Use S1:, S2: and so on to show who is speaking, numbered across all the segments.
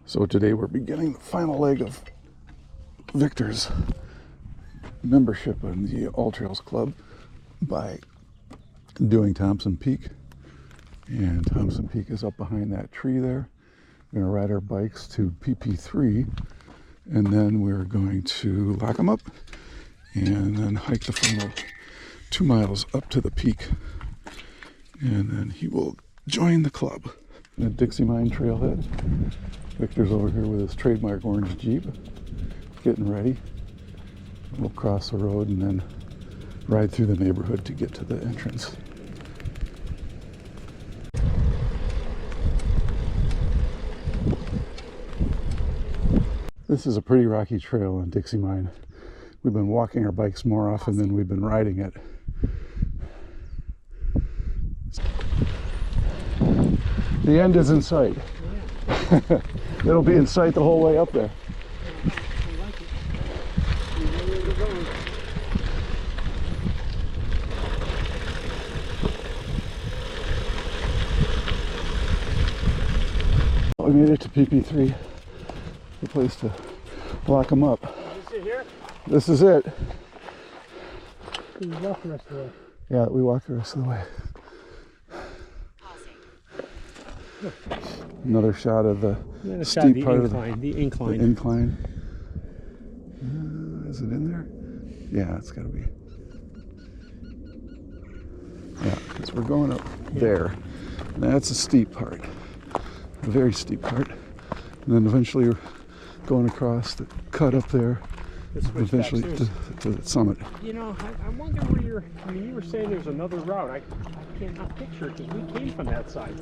S1: So today we're beginning the final leg of Victor's membership in the AllTrails Club by doing Thompson Peak. And Thompson Peak is up behind that tree there. We're going to ride our bikes to PP3, and then we're going to lock them up and then hike the final 2 miles up to the peak. And then he will join the club. The Dixie Mine Trailhead. Victor's over here with his trademark orange Jeep, getting ready. We'll cross the road and then ride through the neighborhood to get to the entrance. This is a pretty rocky trail on Dixie Mine. We've been walking our bikes more often than we've been riding it. The end is in sight. It'll be in sight the whole way up there. We made it to PP3, the place to lock them up.
S2: Is it here?
S1: This is it.
S2: You walk the rest of the way.
S1: Yeah, we walk the rest of the way. Another shot of the steep part of
S2: the incline.
S1: The incline. Is it in there? Yeah, it's got to be. Yeah, because we're going up there. That's a steep part. A very steep part. And then eventually we're going across the cut up there. Eventually to the summit.
S2: You know, I wonder where you're. I mean, you were saying there's another route. I cannot picture it because we came from that side.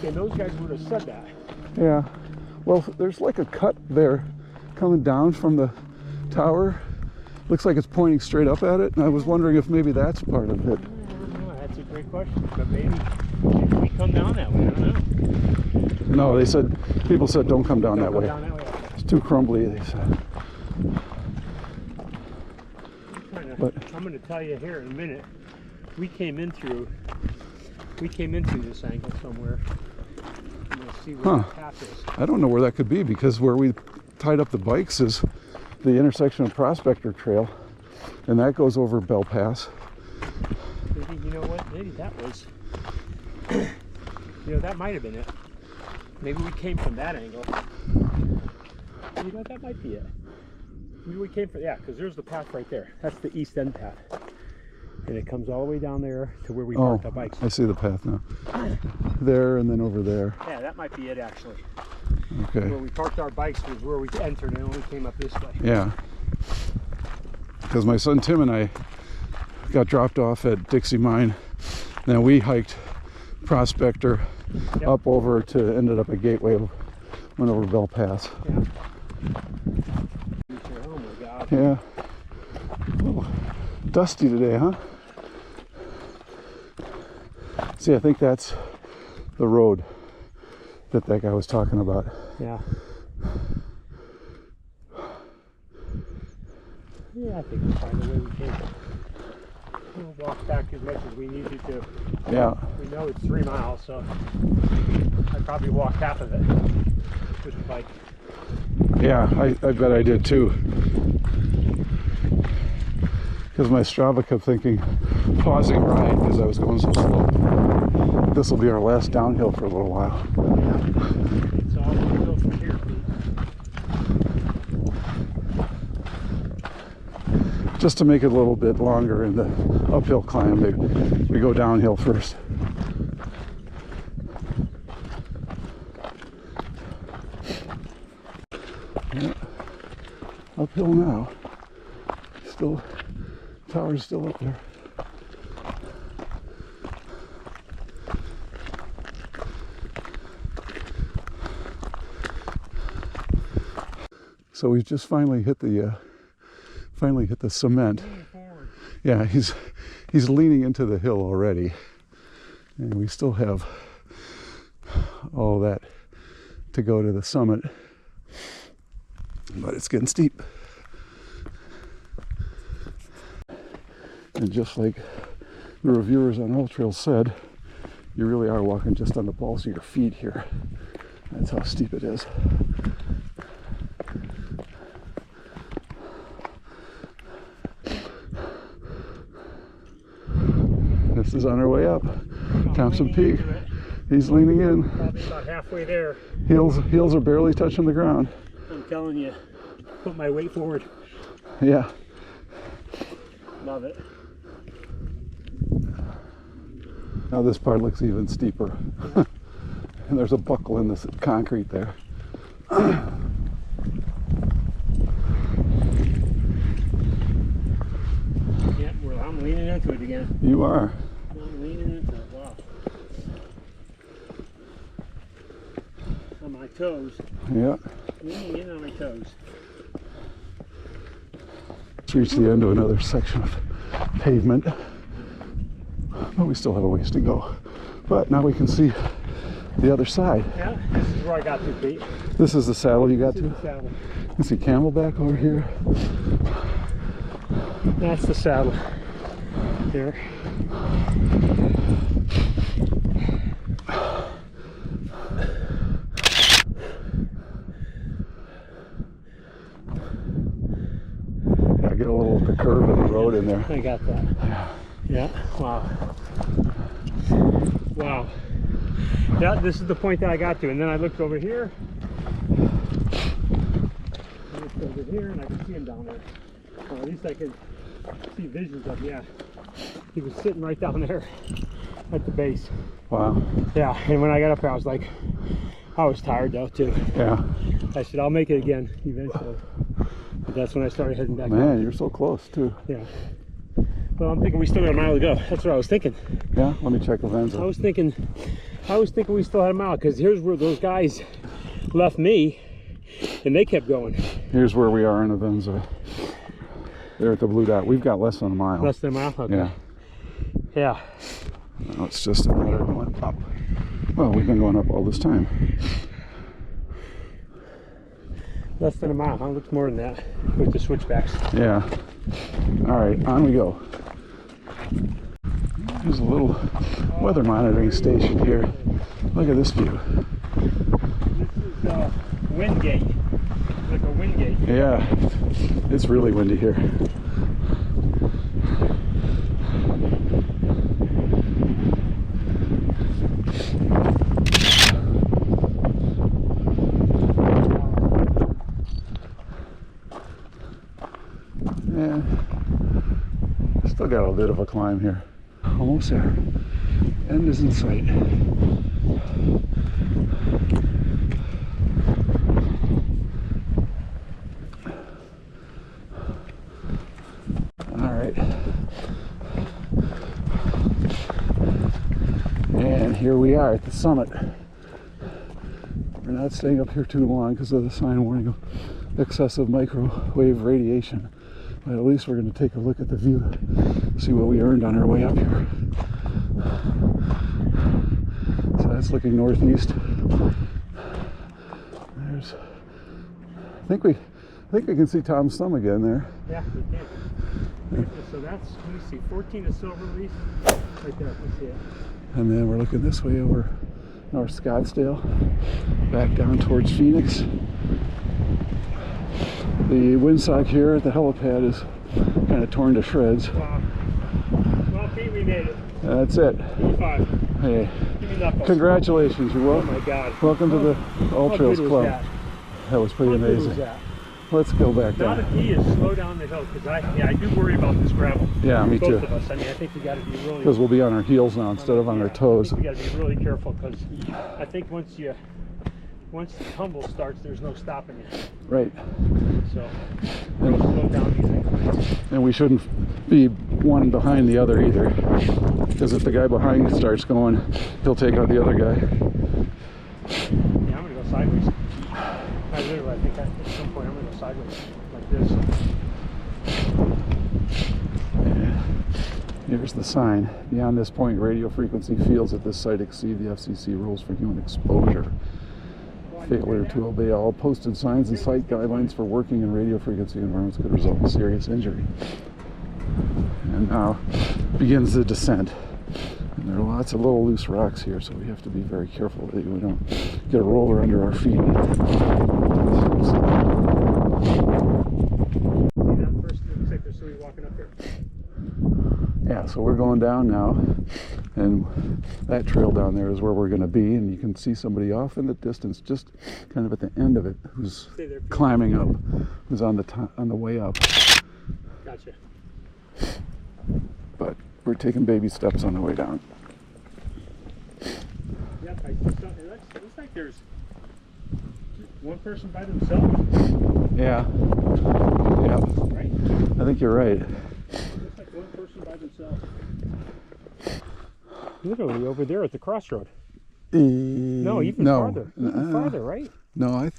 S2: And those guys would have said that.
S1: Yeah. Well, there's like a cut there coming down from the tower. Looks like it's pointing straight up at it. And I was wondering if maybe that's part of it.
S2: That's a great question. But maybe we come down that way. I don't know.
S1: No, they said, people said don't come down that way.
S2: Down that way.
S1: It's too crumbly, they said.
S2: But I'm going to tell you here in a minute. We came in through this angle somewhere. I'm going to see where the path is.
S1: I don't know where that could be because where we tied up the bikes is the intersection of Prospector Trail, and that goes over Bell Pass.
S2: Maybe, you know what? Maybe that was. That might have been it. Maybe we came from that angle. You know, that might be it. Maybe we came from, because there's the path right there. That's the east end path. And it comes all the way down there to where we parked our bikes.
S1: I see the path now. There and then over there.
S2: Yeah, that might be it actually.
S1: Okay.
S2: Where we parked our bikes was where we entered and only came up this way.
S1: Yeah. Because my son Tim and I got dropped off at Dixie Mine. Then we hiked Prospector up over to, ended up at Gateway, went over Bell Pass.
S2: Yeah. Oh my God.
S1: Yeah. A little dusty today, huh? See, I think that's the road that guy was talking about.
S2: Yeah. Yeah, I think we'll find the way we came. We'll walk back as much as we need to.
S1: Yeah.
S2: We know it's 3 miles, so I'd probably walk half of it with the bike.
S1: Yeah, I bet I did too. Because my Strava kept thinking, pausing ride because I was going so slow. This will be our last downhill for a little while.
S2: Yeah. So I'm going to go from here, Pete.
S1: Just to make it a little bit longer in the uphill climb, we go downhill first. Yeah. Uphill now. Still, tower's still up there. So we've just finally hit the cement. Yeah, he's leaning into the hill already, and we still have all that to go to the summit, but it's getting steep. And just like the reviewers on AllTrails said, you really are walking just on the balls of your feet here. That's how steep it is. This is on our way up. Thompson Peak. He's leaning in.
S2: Probably about halfway there.
S1: Heels are barely touching the ground.
S2: I'm telling you, put my weight forward.
S1: Yeah.
S2: Love it.
S1: Now this part looks even steeper. And there's a buckle in this concrete there.
S2: Yeah, well, I'm leaning into it again.
S1: You are.
S2: I'm leaning into it. Wow. On my toes.
S1: Yeah.
S2: Leaning in on my toes.
S1: Let's reach the end of another section of pavement. But we still have a ways to go. But now we can see the other side.
S2: Yeah, this is where I got to, Pete.
S1: This is the saddle you got
S2: This
S1: to?
S2: is the saddle.
S1: You can see Camelback over here.
S2: That's the saddle. There.
S1: Yeah, get a little of the curve of the road in there.
S2: I got that. Yeah. Wow. Wow. Yeah, this is the point that I got to, and then I looked over here. I looked over here, and I could see him down there. Or at least I could see visions of him. Yeah. He was sitting right down there at the base.
S1: Wow.
S2: Yeah. And when I got up there, I was like, I was tired though too.
S1: Yeah.
S2: I said, I'll make it again eventually. But that's when I started heading back.
S1: Man, you're so close too.
S2: Yeah. Well, I'm thinking we still got a mile to go. That's what I was thinking.
S1: Yeah, let me check the
S2: I
S1: Venza.
S2: was thinking we still had a mile, because here's where those guys left me, and they kept going.
S1: Here's where we are in the Venza. There at the blue dot. We've got less than a mile.
S2: Less than a mile? Okay.
S1: Yeah.
S2: Yeah.
S1: Now it's just a matter of going up. Well, we've been going up all this time.
S2: Less than a mile, huh? Looks more than that with the switchbacks.
S1: Yeah. All right, on we go. There's a little weather monitoring station here. Look at this view.
S2: This is wind gate. Like a wind gate.
S1: Yeah, it's really windy here. Yeah, still got a bit of a climb here. Almost there. End is in sight. All right. And here we are at the summit. We're not staying up here too long because of the sign warning of excessive microwave radiation. But at least we're going to take a look at the view, see what we earned on our way up here. So that's looking northeast. There's, I think we can see Tom's Thumb again there.
S2: Yeah, we can. So that's, let me see, 14 is Silverleaf. Right there, let's see it.
S1: And then we're looking this way over North Scottsdale, back down towards Phoenix. The windsock here at the helipad is kind of torn to shreds.
S2: Wow. Well, Pete, we made it.
S1: That's it.
S2: 5.
S1: Hey,
S2: Give me knuckles.
S1: congratulations, you
S2: Oh
S1: will.
S2: my God.
S1: Welcome to the All
S2: How
S1: Trails
S2: good was
S1: Club.
S2: that?
S1: That was pretty
S2: How good was
S1: amazing.
S2: that?
S1: Let's go back
S2: Now the
S1: down.
S2: key is slow down the hill, because I do worry about this gravel.
S1: Yeah, me
S2: Both
S1: too.
S2: of us. I mean, I think we got to be really.
S1: Because we'll be on our heels now instead of on our toes.
S2: We got to be really careful, because I think once the tumble starts, there's no stopping you.
S1: Right.
S2: So real slow down these inclines.
S1: And we shouldn't be one behind the other either. Because if the guy behind starts going, he'll take out the other guy.
S2: Yeah, I'm gonna go sideways. I think at some point I'm gonna go sideways like this.
S1: Yeah. Here's the sign. Beyond this point, radio frequency fields at this site exceed the FCC rules for human exposure. Failure to obey all posted signs and site guidelines for working in radio frequency environments could result in serious injury. And now begins the descent. And there are lots of little loose rocks here, so we have to be very careful that we don't get a roller under our feet.
S2: See that first? It looks like there's somebody walking up here.
S1: Yeah, so we're going down now, and that trail down there is where we're going to be, and you can see somebody off in the distance, just kind of at the end of it, who's
S2: Stay there, Pete.
S1: climbing up, who's on the way up.
S2: Gotcha.
S1: But we're taking baby steps on the way down.
S2: Yep, I see something. It looks like there's one person by themselves,
S1: Yeah. Yeah.
S2: right?
S1: I think you're right.
S2: Looks like one person by themselves. Literally over there at the crossroad. No, even farther. Even farther, right?
S1: No, I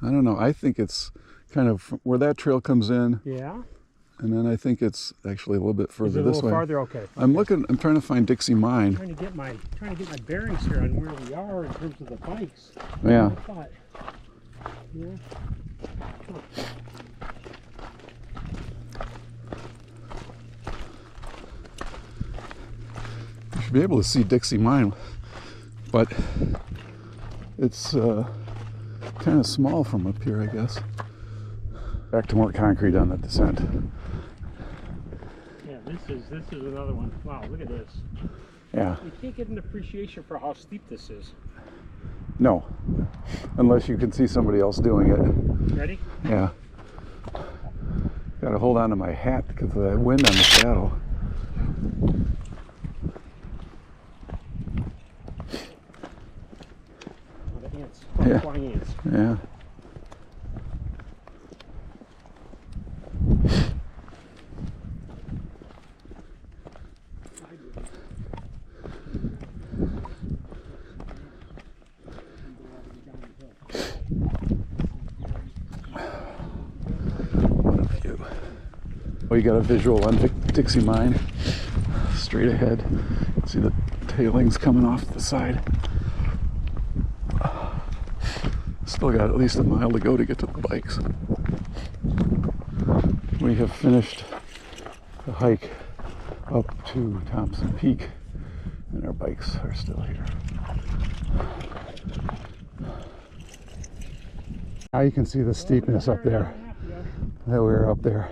S1: don't know. I think it's kind of where that trail comes in,
S2: Yeah.
S1: and then I think it's actually a little bit
S2: Is
S1: further
S2: it a
S1: this
S2: little
S1: way.
S2: farther? Okay.
S1: I'm trying to find Dixie Mine.
S2: Trying to get my bearings here on where we are in terms of the bikes.
S1: Yeah.
S2: I thought. Yeah. Come on.
S1: You should be able to see Dixie Mine, but it's kind of small from up here, I guess. Back to more concrete on the descent.
S2: Yeah, this is another one. Wow, look at this.
S1: Yeah.
S2: You can't get an appreciation for how steep this is.
S1: No, unless you can see somebody else doing it.
S2: Ready?
S1: Yeah. Got to hold on to my hat because of the wind on the saddle.
S2: Oh, the ants.
S1: Yeah.
S2: Flying ants.
S1: Yeah. What a view. Well, you got a visual on Dixie Mine. Straight ahead. You can see the tailings coming off the side. Still got at least a mile to go to get to the bikes. We have finished the hike up to Thompson Peak, and our bikes are still here. Now you can see the steepness up there. That we were up there.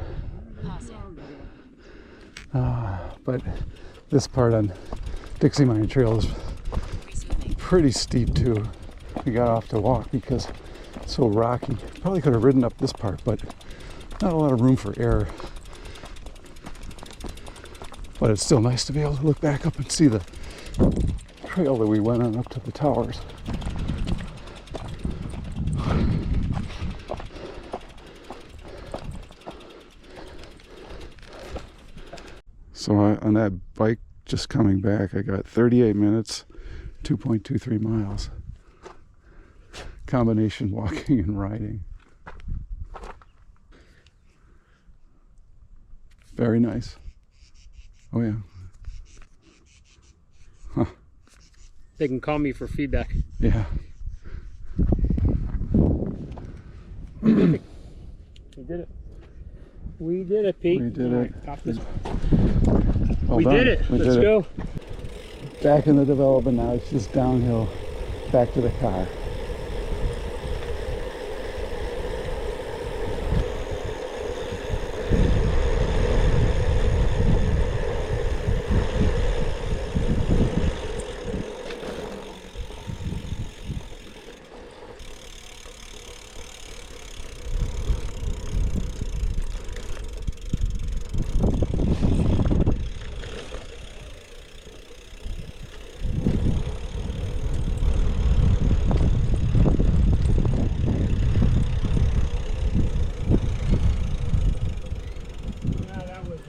S1: But this part on Dixie Mine Trail is pretty steep too. We got off to walk because it's so rocky. Probably could have ridden up this part, but not a lot of room for error. But it's still nice to be able to look back up and see the trail that we went on up to the towers. So on that bike just coming back, I got 38 minutes, 2.23 miles. Combination walking and riding. Very nice. Oh yeah. Huh.
S2: They can call me for feedback.
S1: Yeah.
S2: We did it. We did it, Pete.
S1: We did it.
S2: Top this.
S1: Well
S2: We
S1: done.
S2: did it.
S1: We
S2: Let's
S1: did
S2: go.
S1: It. Back in the development now. It's just downhill back to the car.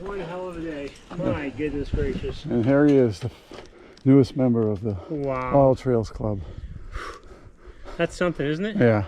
S2: One hell of a day. My goodness gracious.
S1: And Harry is the newest member of the
S2: Wow.
S1: All Trails Club.
S2: That's something, isn't it?
S1: Yeah.